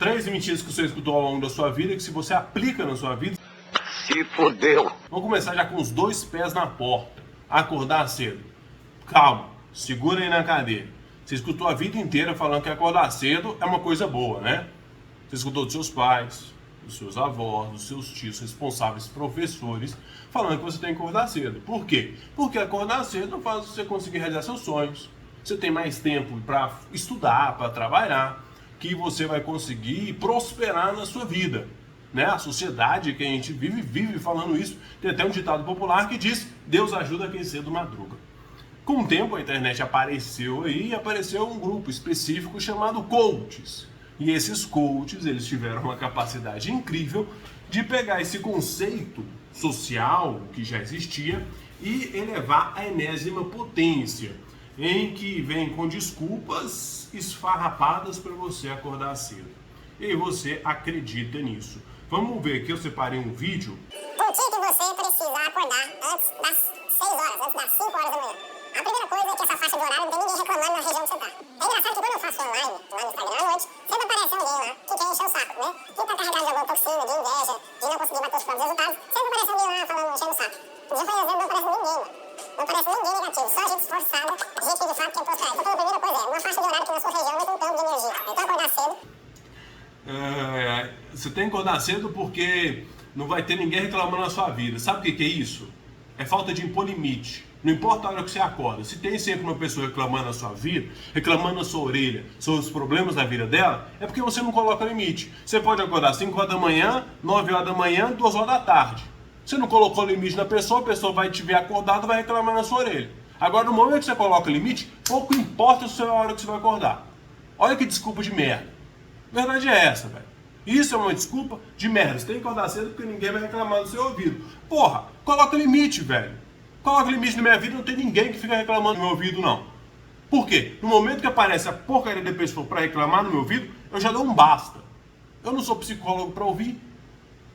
3 mentiras que você escutou ao longo da sua vida que se você aplica na sua vida, se fodeu. vamos começar já com os 2 pés na porta. Acordar cedo. Calma, segura aí na cadeira. Você escutou a vida inteira falando que acordar cedo é uma coisa boa, né? Você escutou dos seus pais, dos seus avós, dos seus tios, responsáveis, professores, falando que você tem que acordar cedo. Por quê? Porque acordar cedo faz você conseguir realizar seus sonhos. Você tem mais tempo para estudar, para trabalhar, que você vai conseguir prosperar na sua vida. Né? A sociedade que a gente vive falando isso. Tem até um ditado popular que diz: Deus ajuda quem cedo madruga. Com o tempo a internet apareceu aí e apareceu um grupo específico chamado coaches. E esses coaches, eles tiveram uma capacidade incrível de pegar esse conceito social que já existia e elevar a enésima potência, em que vem com desculpas esfarrapadas para você acordar cedo. E você acredita nisso. Vamos ver aqui, eu separei um vídeo. Por que você precisa acordar antes das 6 horas, antes das 5 horas da manhã? A primeira coisa é que essa faixa de horário não tem ninguém reclamando na região que você tá. É engraçado que quando eu faço online, lá no Instagram à noite, sempre aparece alguém lá que quer encher o saco, né? Quem tá carregado de alguma toxina, de inveja, de não conseguir bater os próprios resultados, sempre aparece alguém lá falando, enchendo o saco. Já foi exemplo, não aparece ninguém, mano. Não aparece ninguém negativo, só gente esforçada, gente que de fato quer prosperar. Então, a primeira coisa é, uma faixa de horário que na sua região não tem tanto de energia. Então, acordar cedo. Você tem que acordar cedo porque não vai ter ninguém reclamando na sua vida. Sabe o que é isso? É falta de impor limite. Não importa a hora que você acorda. Se tem sempre uma pessoa reclamando na sua vida, reclamando na sua orelha sobre os problemas da vida dela, é porque você não coloca limite. Você pode acordar 5 horas da manhã, 9 horas da manhã, 2 horas da tarde. Você não colocou limite na pessoa, a pessoa vai te ver acordado e vai reclamar na sua orelha. Agora, no momento que você coloca limite, pouco importa a hora que você vai acordar. Olha que desculpa de merda. A verdade é essa, velho. Isso é uma desculpa de merda. Você tem que acordar cedo porque ninguém vai reclamar no seu ouvido. Porra, coloca limite, velho. Coloca limite na minha vida, não tem ninguém que fica reclamando no meu ouvido, não. Por quê? No momento que aparece a porcaria da pessoa pra reclamar no meu ouvido, eu já dou um basta. Eu não sou psicólogo pra ouvir.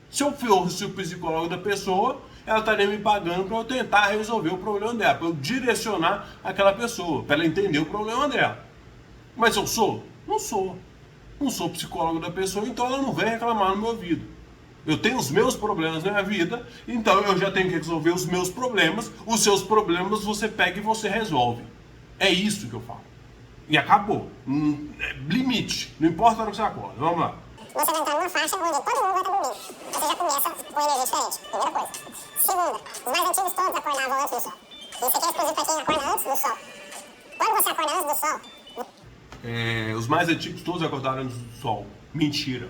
Se eu fosse o psicólogo da pessoa, ela estaria me pagando pra eu tentar resolver o problema dela, pra eu direcionar aquela pessoa, pra ela entender o problema dela. Mas eu sou? Não sou. Não sou psicólogo da pessoa, então ela não vem reclamar no meu ouvido. Eu tenho os meus problemas na minha vida, então eu já tenho que resolver os meus problemas. Os seus problemas você pega e você resolve. É isso que eu falo. E acabou. Limite. Não importa a hora que você acorda. Vamos lá. Você vai entrar numa faixa onde todo mundo vai estar dormindo. Você já começa com energia diferente. Primeira coisa. Segunda, os mais antigos todos acordavam antes do sol. Isso aqui é exclusivo para quem acorda antes do sol. Quando você acorda antes do sol... Os mais antigos todos acordaram antes do sol. Mentira.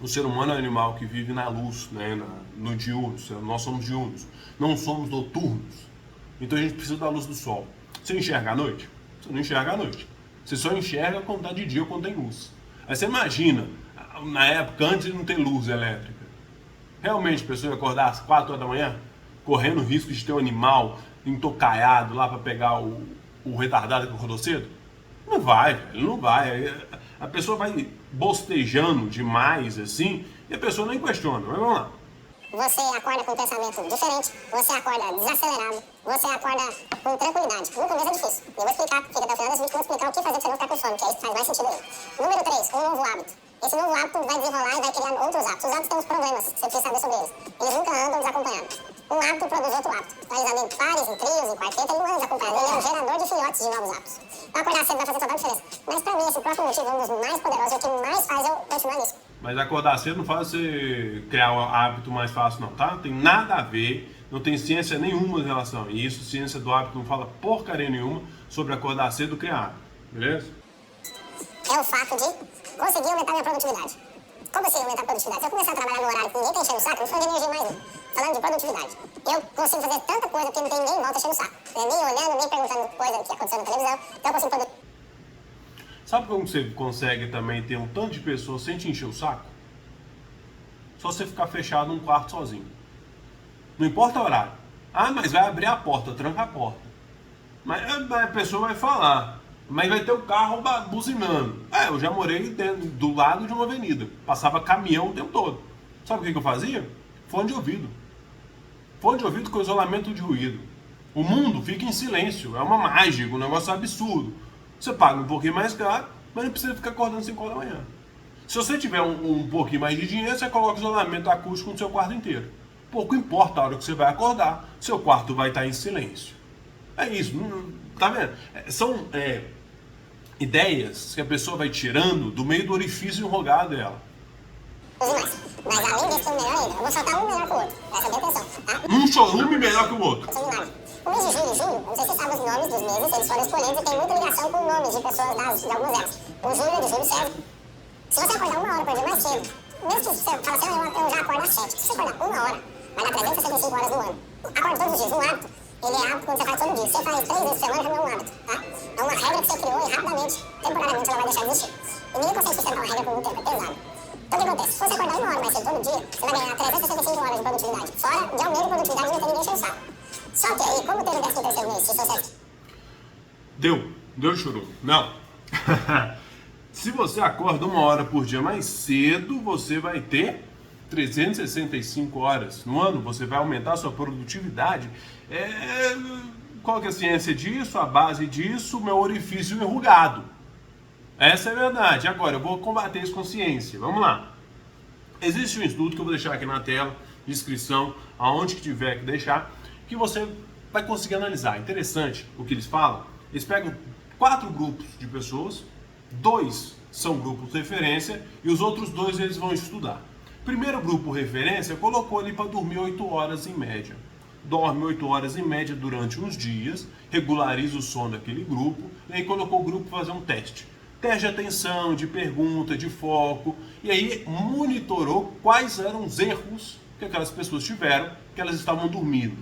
O ser humano é um animal que vive na luz, né, no diurno. Nós somos diurnos, não somos noturnos. Então a gente precisa da luz do sol. Você enxerga à noite? Você não enxerga à noite. Você só enxerga quando está de dia ou quando tem luz. Aí você imagina, na época antes de não ter luz elétrica, realmente a pessoa ia acordar às 4 horas da manhã, correndo o risco de ter um animal entocaiado lá para pegar o retardado que acordou cedo? Não vai, velho, não vai. A pessoa vai bostejando demais assim e a pessoa nem questiona. Mas vamos lá. Você acorda com um pensamento diferente, você acorda desacelerado, você acorda com tranquilidade. No começo é difícil. Eu vou explicar, fica até o final desse vídeo, vou explicar o que fazer pra você não ficar com sono, que é isso que faz mais sentido aí. Número 3, um novo hábito. Esse novo hábito vai desenrolar e vai criar outros hábitos. Os hábitos têm uns problemas, você precisa saber sobre eles. Eles nunca andam desacompanhados. Um hábito produz outro hábito. Então, eles andam em pares, em trios, em quarteto, ele não anda desacompanhado. Ele é um gerador de filhotes de novos hábitos. Então, acordar cedo vai fazer total diferença. Mas pra mim, esse próximo motivo é um dos mais poderosos e o que mais faz eu continuar nisso. Mas acordar cedo não faz você criar um hábito mais fácil não, tá? Tem nada a ver, não tem ciência nenhuma em relação a isso. Ciência do hábito não fala porcaria nenhuma sobre acordar cedo e criar hábito, beleza? É o fato de conseguir aumentar minha produtividade. Como assim aumentar a produtividade? Se eu começar a trabalhar no horário que ninguém tá enchendo o saco, eu não vou fazer energia mais não. Falando de produtividade. Eu consigo fazer tanta coisa porque não tem ninguém em volta enchendo o saco. Nem olhando, nem perguntando coisa que aconteceu na televisão. Então eu consigo produzir. Sabe como você consegue também ter um tanto de pessoas sem te encher o saco? Só você ficar fechado num quarto sozinho. Não importa o horário. Ah, mas vai abrir a porta, tranca a porta. Mas a pessoa vai falar. Mas vai ter o carro buzinando. Eu já morei do lado de uma avenida. Passava caminhão o tempo todo. Sabe o que eu fazia? Fone de ouvido. Fone de ouvido com isolamento de ruído. O mundo fica em silêncio. É uma mágica, um negócio absurdo. Você paga um pouquinho mais caro, mas não precisa ficar acordando 5 horas da manhã. Se você tiver um pouquinho mais de dinheiro, você coloca isolamento acústico no seu quarto inteiro. Pouco importa a hora que você vai acordar, seu quarto vai estar em silêncio. É isso, tá vendo? São ideias que a pessoa vai tirando do meio do orifício enrugado dela. Mas além desse tem um melhor ainda. Eu vou soltar um melhor que o outro. Presta bem atenção, tá? Um chorume melhor que o outro. O mês de julho e junho, eu não sei se você sabe os nomes dos meses, eles foram escolhidos e tem muita ligação com nomes de pessoas de alguns anos. O julho é de Júlio César. Se você acordar 1 hora por dia mais cedo, mesmo que você fala assim, eu já acordo às 7. Se você acordar 1 hora, vai dar 365 horas no ano. Acorda todos os dias, um hábito. Ele é hábito quando você faz todo dia. Se você faz 3 vezes por semana, já não é um hábito, tá? É uma regra que você criou e rapidamente, temporariamente, ela vai deixar de existir. E ninguém consegue sustentar uma regra por muito tempo, é pesado. Então o que acontece? Se você acordar 1 hora mais cedo todo dia, você vai ganhar 365 horas de produtividade. Fora de aumento de produtividade, não tem ninguém enchendo o saco. Só que aí, como teve o 13º mês, se você... Deu chorume. Não. Se você acorda 1 hora por dia mais cedo, você vai ter 365 horas no ano, você vai aumentar a sua produtividade. Qual que é a ciência disso? A base disso, o meu orifício enrugado. Essa é a verdade. Agora, eu vou combater isso com ciência. Vamos lá. Existe um estudo que eu vou deixar aqui na tela, descrição, aonde que tiver que deixar, que você vai conseguir analisar. Interessante o que eles falam. Eles pegam 4 grupos de pessoas, 2 são grupos de referência e os outros 2 eles vão estudar. Primeiro grupo referência colocou ali para dormir 8 horas em média. Dorme 8 horas em média durante uns dias, regulariza o sono daquele grupo e aí colocou o grupo para fazer um teste. Teste de atenção, de pergunta, de foco, e aí monitorou quais eram os erros que aquelas pessoas tiveram, que elas estavam dormindo.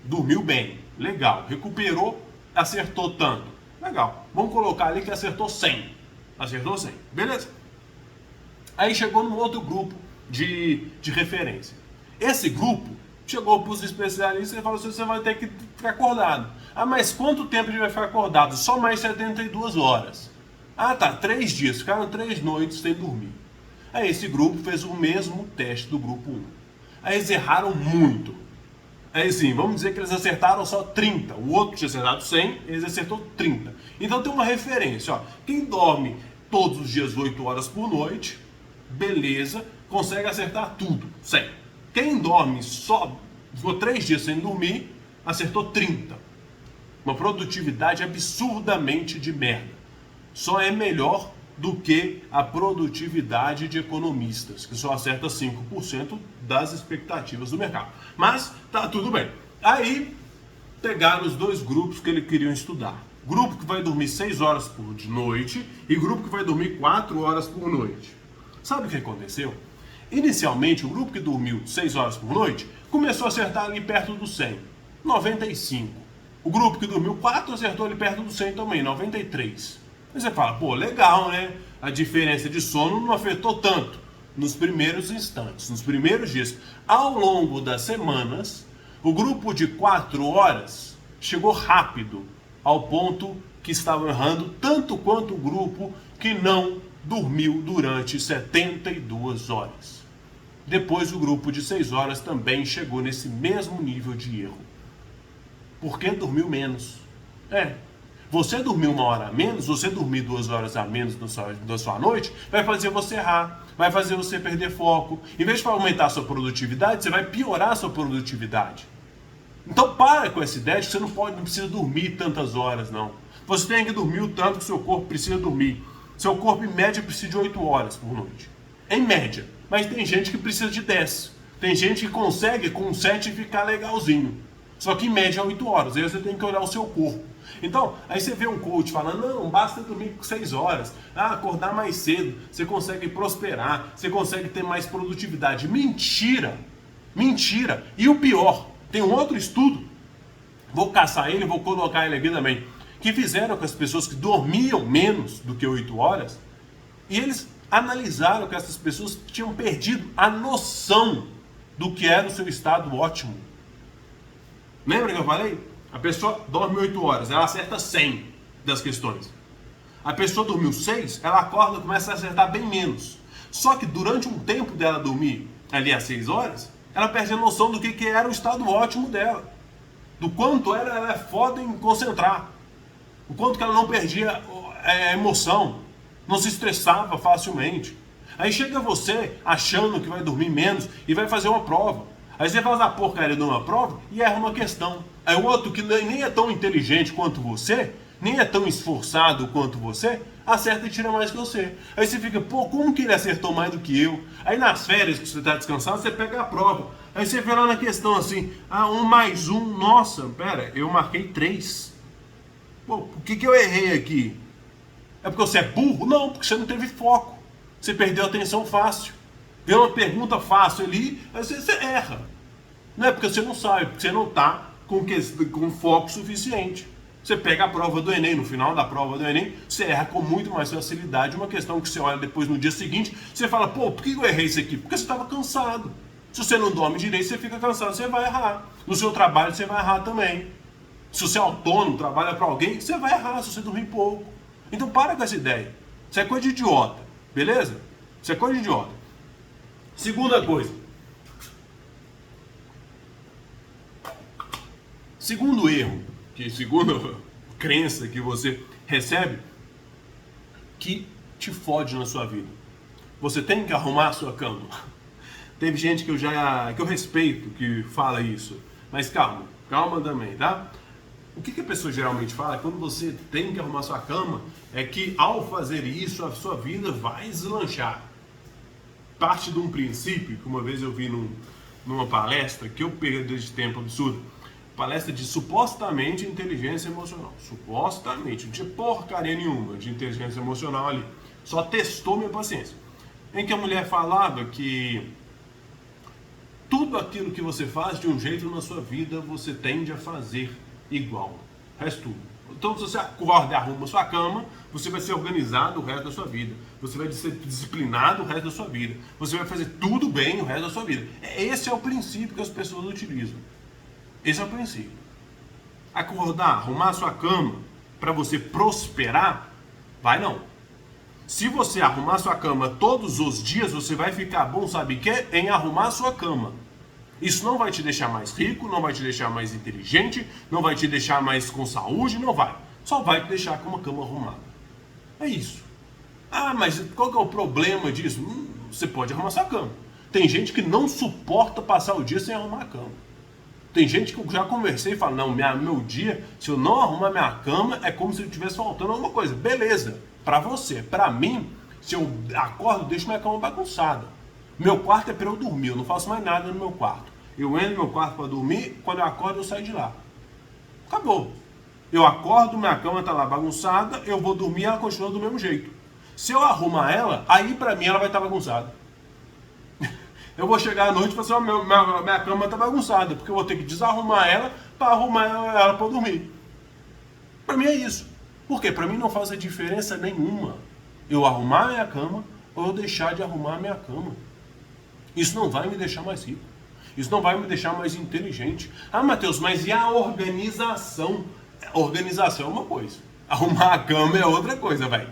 Dormiu bem, legal. Recuperou, acertou tanto. Legal. Vamos colocar ali que acertou 100. Acertou 100, beleza. Aí chegou num outro grupo de referência. Esse grupo chegou para os especialistas e falou assim, você vai ter que ficar acordado. Ah, mas quanto tempo ele vai ficar acordado? Só mais 72 horas. Ah, tá, 3 dias, ficaram 3 noites sem dormir. Aí esse grupo fez o mesmo teste do grupo 1. Aí eles erraram muito. Aí sim, vamos dizer que eles acertaram só 30. O outro tinha acertado 100, eles acertou 30. Então tem uma referência, ó. Quem dorme todos os dias 8 horas por noite, beleza, consegue acertar tudo, 100. Quem dorme ficou 3 dias sem dormir, acertou 30. Uma produtividade absurdamente de merda. Só é melhor do que a produtividade de economistas, que só acerta 5% das expectativas do mercado. Mas tá tudo bem. Aí pegaram os 2 grupos que eles queriam estudar. Grupo que vai dormir 6 horas por noite e grupo que vai dormir 4 horas por noite. Sabe o que aconteceu? Inicialmente, o grupo que dormiu 6 horas por noite começou a acertar ali perto do 100, 95. O grupo que dormiu 4 acertou ali perto do 100 também, 93. Aí você fala, pô, legal, né? A diferença de sono não afetou tanto nos primeiros instantes, nos primeiros dias. Ao longo das semanas, o grupo de 4 horas chegou rápido ao ponto que estavam errando tanto quanto o grupo que não dormiu durante 72 horas. Depois o grupo de 6 horas também chegou nesse mesmo nível de erro. Porque dormiu menos. Você dormir 1 hora a menos, você dormir 2 horas a menos da sua noite, vai fazer você errar, vai fazer você perder foco. Em vez de aumentar a sua produtividade, você vai piorar a sua produtividade. Então para com essa ideia de que você não precisa dormir tantas horas, não. Você tem que dormir o tanto que seu corpo precisa dormir. Seu corpo, em média, precisa de 8 horas por noite. Em média. Mas tem gente que precisa de 10. Tem gente que consegue com 7 ficar legalzinho. Só que em média é 8 horas. Aí você tem que olhar o seu corpo. Então, aí você vê um coach falando, não, basta dormir 6 horas, acordar mais cedo, você consegue prosperar, você consegue ter mais produtividade. Mentira! Mentira! E o pior, tem um outro estudo, vou caçar ele, vou colocar ele aqui também, que fizeram com as pessoas que dormiam menos do que 8 horas, e eles analisaram que essas pessoas tinham perdido a noção do que era o seu estado ótimo. Lembra que eu falei? A pessoa dorme 8 horas, ela acerta 100 das questões. A pessoa dormiu 6, ela acorda e começa a acertar bem menos. Só que durante um tempo dela dormir ali às 6 horas, ela perde a noção do que era o estado ótimo dela. Do quanto ela é foda em concentrar. O quanto que ela não perdia a emoção, não se estressava facilmente. Aí chega você achando que vai dormir menos e vai fazer uma prova. Aí você faz a porcaria de uma prova e erra uma questão. Aí o outro que nem é tão inteligente quanto você, nem é tão esforçado quanto você, acerta e tira mais que você. Aí você fica, pô, como que ele acertou mais do que eu? Aí nas férias que você está descansado, você pega a prova. Aí você vê lá na questão assim, 1 mais 1, nossa, pera, eu marquei 3. Pô, por que eu errei aqui? É porque você é burro? Não, porque você não teve foco. Você perdeu a atenção fácil. Vê uma pergunta fácil ali, aí você erra. Não é porque você não sabe, porque você não está com foco suficiente. Você pega a prova do Enem, no final da prova do Enem, você erra com muito mais facilidade. Uma questão que você olha depois no dia seguinte, você fala, pô, por que eu errei isso aqui? Porque você estava cansado. Se você não dorme direito, você fica cansado, você vai errar. No seu trabalho, você vai errar também. Se você é autônomo, trabalha para alguém, você vai errar se você dormir pouco. Então para com essa ideia. Isso é coisa de idiota, beleza? Isso é coisa de idiota. Segunda coisa. Segundo erro, que segundo crença que você recebe, que te fode na sua vida. Você tem que arrumar a sua cama. Teve gente que eu respeito que fala isso, mas calma também, tá? O que a pessoa geralmente fala quando você tem que arrumar sua cama é que ao fazer isso a sua vida vai deslanchar. Parte de um princípio que uma vez eu vi numa palestra que eu perdi de tempo absurdo. Palestra de supostamente inteligência emocional. Supostamente, não tinha porcaria nenhuma de inteligência emocional ali. Só testou minha paciência. Em que a mulher falava que tudo aquilo que você faz de um jeito na sua vida, você tende a fazer igual. O resto tudo. Então, se você acorda e arruma sua cama, você vai ser organizado o resto da sua vida. Você vai ser disciplinado o resto da sua vida. Você vai fazer tudo bem o resto da sua vida. Esse é o princípio que as pessoas utilizam. Esse é o princípio. Acordar, arrumar sua cama para você prosperar, vai não. Se você arrumar sua cama todos os dias, você vai ficar bom, sabe o quê? Em arrumar sua cama. Isso não vai te deixar mais rico, não vai te deixar mais inteligente, não vai te deixar mais com saúde, não vai. Só vai te deixar com uma cama arrumada. É isso. Ah, mas qual que é o problema disso? Você pode arrumar sua cama. Tem gente que não suporta passar o dia sem arrumar a cama. Tem gente que eu já conversei e fala, não, meu dia, se eu não arrumar minha cama, é como se eu estivesse faltando alguma coisa. Beleza, pra você. Pra mim, se eu acordo, deixo minha cama bagunçada. Meu quarto é pra eu dormir, eu não faço mais nada no meu quarto. Eu entro no meu quarto pra dormir, quando eu acordo eu saio de lá. Acabou. Eu acordo, minha cama tá lá bagunçada, eu vou dormir, ela continua do mesmo jeito. Se eu arrumar ela, aí pra mim ela vai estar bagunçada. Eu vou chegar à noite e falar assim, minha cama tá bagunçada, porque eu vou ter que desarrumar ela para arrumar ela para dormir. Para mim é isso. Por quê? Para mim não faz diferença nenhuma eu arrumar minha cama ou eu deixar de arrumar minha cama. Isso não vai me deixar mais rico. Isso não vai me deixar mais inteligente. Ah, Matheus, mas e a organização? Organização é uma coisa. Arrumar a cama é outra coisa, velho.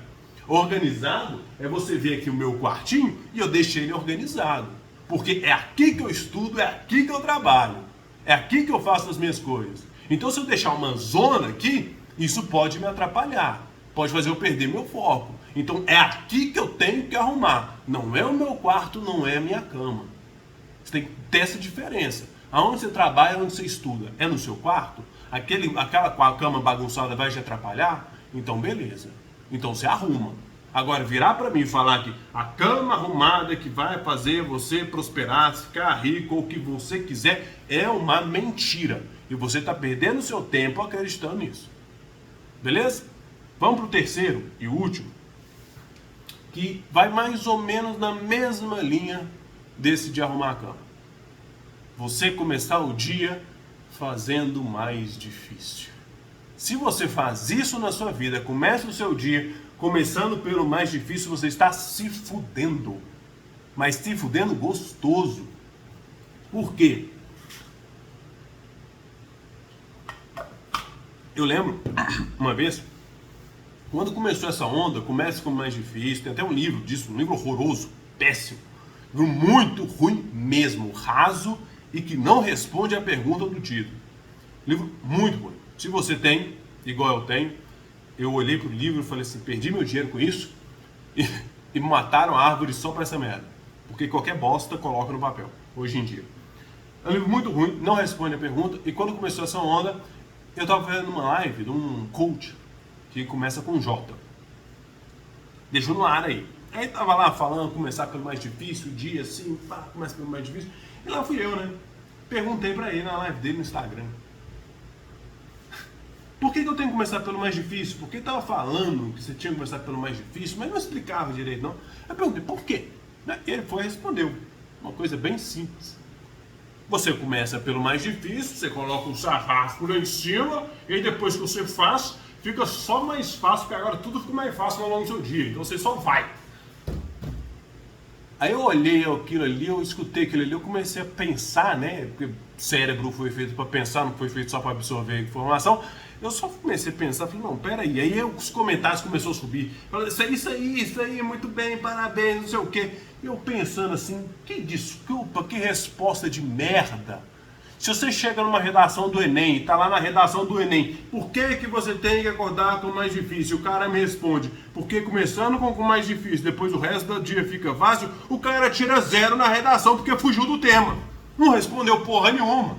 Organizado é você ver aqui o meu quartinho e eu deixei ele organizado. Porque é aqui que eu estudo, é aqui que eu trabalho. É aqui que eu faço as minhas coisas. Então se eu deixar uma zona aqui, isso pode me atrapalhar. Pode fazer eu perder meu foco. Então é aqui que eu tenho que arrumar. Não é o meu quarto, não é a minha cama. Você tem que ter essa diferença. Aonde você trabalha, onde você estuda, é no seu quarto? Aquela cama bagunçada vai te atrapalhar? Então beleza. Então você arruma. Agora, virar para mim e falar que a cama arrumada que vai fazer você prosperar, ficar rico ou o que você quiser, é uma mentira. E você está perdendo seu tempo acreditando nisso. Beleza? Vamos para o terceiro e último, que vai mais ou menos na mesma linha desse de arrumar a cama. Você começar o dia fazendo mais difícil. Se você faz isso na sua vida, começa o seu dia começando pelo mais difícil, você está se fudendo. Mas se fudendo gostoso. Por quê? Eu lembro, uma vez, quando começou essa onda, começa com o mais difícil, tem até um livro disso, um livro horroroso, péssimo. Um livro muito ruim mesmo, raso e que não responde à pergunta do título. Livro muito ruim. Se você tem, igual eu tenho, eu olhei para o livro e falei assim, perdi meu dinheiro com isso? E mataram a árvore só pra essa merda. Porque qualquer bosta coloca no papel, hoje em dia. É um livro muito ruim, não responde a pergunta. E quando começou essa onda, eu tava vendo uma live de um coach que começa com J. Deixou no ar aí. Aí tava lá falando, começar pelo mais difícil, o dia assim, pá, começa pelo mais difícil. E lá fui eu, né? Perguntei pra ele na live dele no Instagram. Por que eu tenho que começar pelo mais difícil? Porque ele tava falando que você tinha que começar pelo mais difícil, mas não explicava direito, não. Eu perguntei, por quê? Ele foi e respondeu. Uma coisa bem simples. Você começa pelo mais difícil, você coloca um sarrafo lá em cima, e aí depois que você faz, fica só mais fácil, porque agora tudo fica mais fácil ao longo do seu dia. Então você só vai. Aí eu olhei aquilo ali, eu escutei aquilo ali, eu comecei a pensar, né? Porque o cérebro foi feito para pensar, não foi feito só para absorver informação. Eu só comecei a pensar, falei, não, peraí. Aí os comentários começaram a subir. Falei, isso aí, muito bem, parabéns, não sei o quê. E eu pensando assim, que desculpa, que resposta de merda. Se você chega numa redação do Enem, tá lá na redação do Enem, por que você tem que acordar com o mais difícil? O cara me responde, porque começando com o mais difícil, depois o resto do dia fica fácil, o cara tira 0 na redação porque fugiu do tema. Não respondeu porra nenhuma.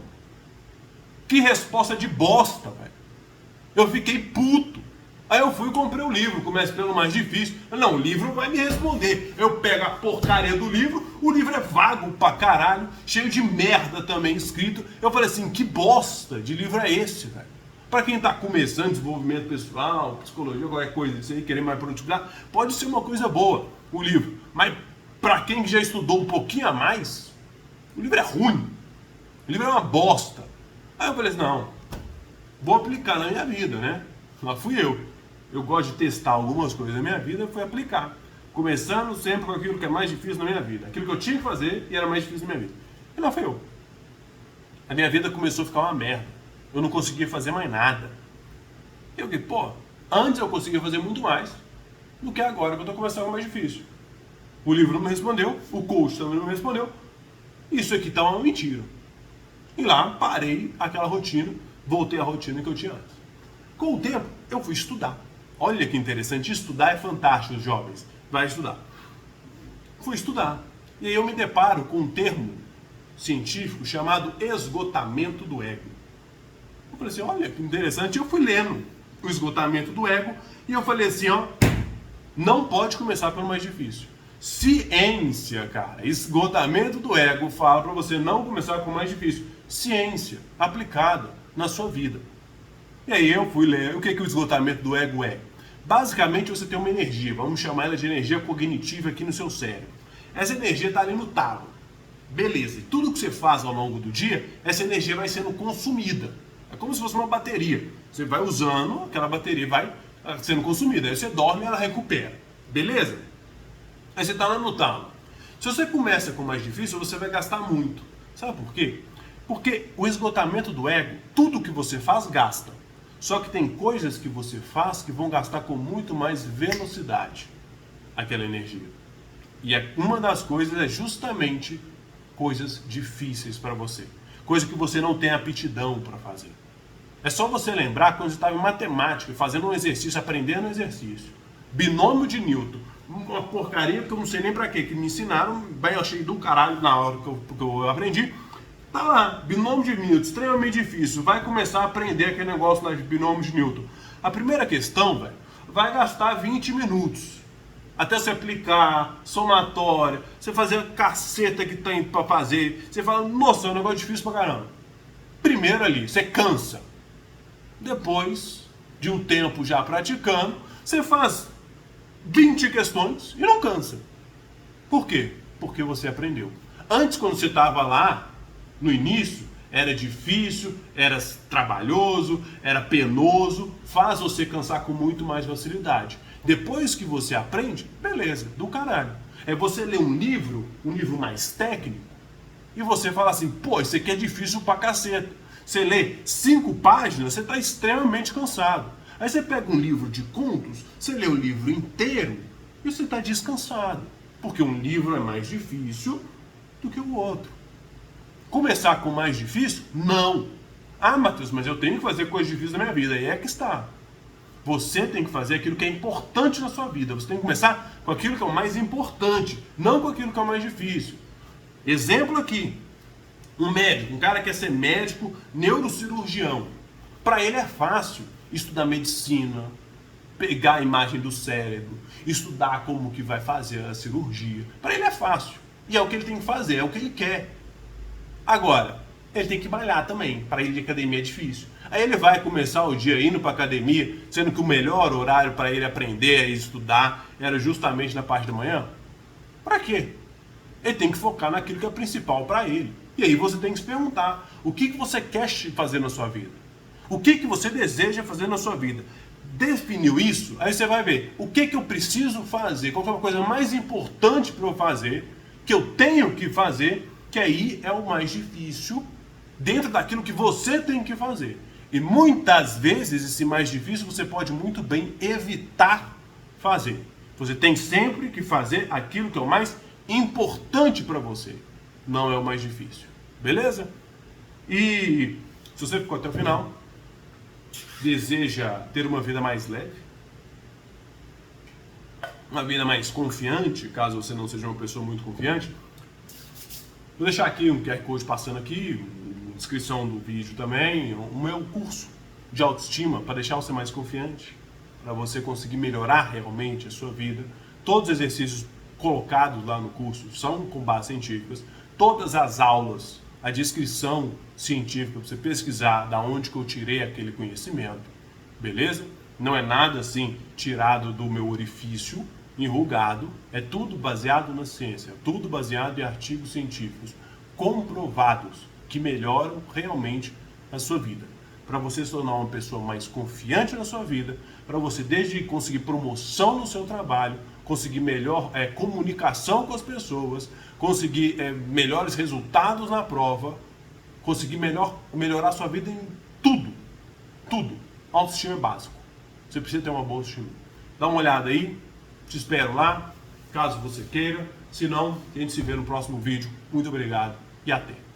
Que resposta de bosta, velho. Eu fiquei puto. Aí eu fui e comprei o livro, comece pelo mais difícil. Não, o livro vai me responder. Eu pego a porcaria do livro, o livro é vago pra caralho, cheio de merda também escrito. Eu falei assim, que bosta de livro é esse, velho? Pra quem tá começando desenvolvimento pessoal, psicologia, qualquer coisa disso aí, querer mais produtividade, pode ser uma coisa boa, o livro. Mas pra quem já estudou um pouquinho a mais, o livro é ruim. O livro é uma bosta. Aí eu falei assim, não, vou aplicar na minha vida, né? Lá fui eu. Eu gosto de testar algumas coisas na minha vida e fui aplicar. Começando sempre com aquilo que é mais difícil na minha vida. Aquilo que eu tinha que fazer e era mais difícil na minha vida. E lá fui eu. A minha vida começou a ficar uma merda. Eu não conseguia fazer mais nada. E eu fiquei, pô, antes eu conseguia fazer muito mais do que agora que eu tô começando com mais difícil. O livro não me respondeu, o coach também não me respondeu. Isso aqui tá uma mentira. E lá parei aquela rotina, voltei à rotina que eu tinha antes. Com o tempo, eu fui estudar. Olha que interessante, estudar é fantástico, jovens. Vai estudar. Fui estudar. E aí eu me deparo com um termo científico chamado esgotamento do ego. Eu falei assim, olha que interessante. Eu fui lendo o esgotamento do ego e eu falei assim, ó, não pode começar pelo mais difícil. Ciência, cara. Esgotamento do ego fala para você não começar com o mais difícil. Ciência aplicada na sua vida. E aí eu fui ler o que o esgotamento do ego é. Basicamente você tem uma energia, vamos chamar ela de energia cognitiva aqui no seu cérebro. Essa energia está ali no talo. Beleza, e tudo que você faz ao longo do dia, essa energia vai sendo consumida. É como se fosse uma bateria. Você vai usando, aquela bateria vai sendo consumida. Aí você dorme e ela recupera. Beleza? Aí você está lá no talo. Se você começa com o mais difícil, você vai gastar muito. Sabe por quê? Porque o esgotamento do ego, tudo que você faz, gasta. Só que tem coisas que você faz que vão gastar com muito mais velocidade aquela energia. E uma das coisas é justamente coisas difíceis para você. Coisa que você não tem aptidão para fazer. É só você lembrar quando você estava em matemática, fazendo um exercício, aprendendo um exercício. Binômio de Newton. Uma porcaria que eu não sei nem para quê, que me ensinaram, bem, eu achei do caralho na hora que eu aprendi. Tá lá, binômio de Newton, extremamente difícil. Vai começar a aprender aquele negócio lá de binômio de Newton. A primeira questão, velho, vai gastar 20 minutos. Até você aplicar, somatória, você fazer a caceta que tem pra fazer. Você fala, nossa, é um negócio difícil pra caramba. Primeiro ali, você cansa. Depois de um tempo já praticando, você faz 20 questões e não cansa. Por quê? Porque você aprendeu. Antes, quando você estava lá, no início, era difícil, era trabalhoso, era penoso, faz você cansar com muito mais facilidade. Depois que você aprende, beleza, do caralho. É você ler um livro mais técnico, e você fala assim, pô, isso aqui é difícil pra caceta. Você lê 5 páginas, você está extremamente cansado. Aí você pega um livro de contos, você lê o livro inteiro, e você está descansado. Porque um livro é mais difícil do que o outro. Começar com o mais difícil? Não. Ah, Matheus, mas eu tenho que fazer coisas difíceis na minha vida. Aí é que está. Você tem que fazer aquilo que é importante na sua vida. Você tem que começar com aquilo que é o mais importante, não com aquilo que é o mais difícil. Exemplo aqui. Um médico, um cara que quer ser médico neurocirurgião. Para ele é fácil estudar medicina, pegar a imagem do cérebro, estudar como que vai fazer a cirurgia. Para ele é fácil. E é o que ele tem que fazer, é o que ele quer. Agora, ele tem que malhar também. Para ir de academia é difícil. Aí ele vai começar o dia indo para academia, sendo que o melhor horário para ele aprender e estudar era justamente na parte da manhã. Para quê? Ele tem que focar naquilo que é principal para ele. E aí você tem que se perguntar, o que você quer fazer na sua vida? O que você deseja fazer na sua vida? Definiu isso? Aí você vai ver, o que eu preciso fazer? Qual é a coisa mais importante para eu fazer, que eu tenho que fazer, que aí é o mais difícil, dentro daquilo que você tem que fazer. E muitas vezes esse mais difícil você pode muito bem evitar fazer. Você tem sempre que fazer aquilo que é o mais importante para você. Não é o mais difícil. Beleza? E se você ficou até o final, deseja ter uma vida mais leve, uma vida mais confiante, caso você não seja uma pessoa muito confiante, vou deixar aqui um QR Code passando aqui, na descrição do vídeo também, o meu curso de autoestima para deixar você mais confiante, para você conseguir melhorar realmente a sua vida. Todos os exercícios colocados lá no curso são com bases científicas. Todas as aulas, a descrição científica para você pesquisar da onde que eu tirei aquele conhecimento, beleza? Não é nada assim tirado do meu orifício, enrugado, é tudo baseado na ciência, tudo baseado em artigos científicos comprovados que melhoram realmente a sua vida. Para você se tornar uma pessoa mais confiante na sua vida, para você desde conseguir promoção no seu trabalho, conseguir melhor comunicação com as pessoas, conseguir melhores resultados na prova, conseguir melhorar a sua vida em tudo. Tudo. Autoestima é básico. Você precisa ter uma boa autoestima. Dá uma olhada aí. Te espero lá, caso você queira. Se não, a gente se vê no próximo vídeo. Muito obrigado e até.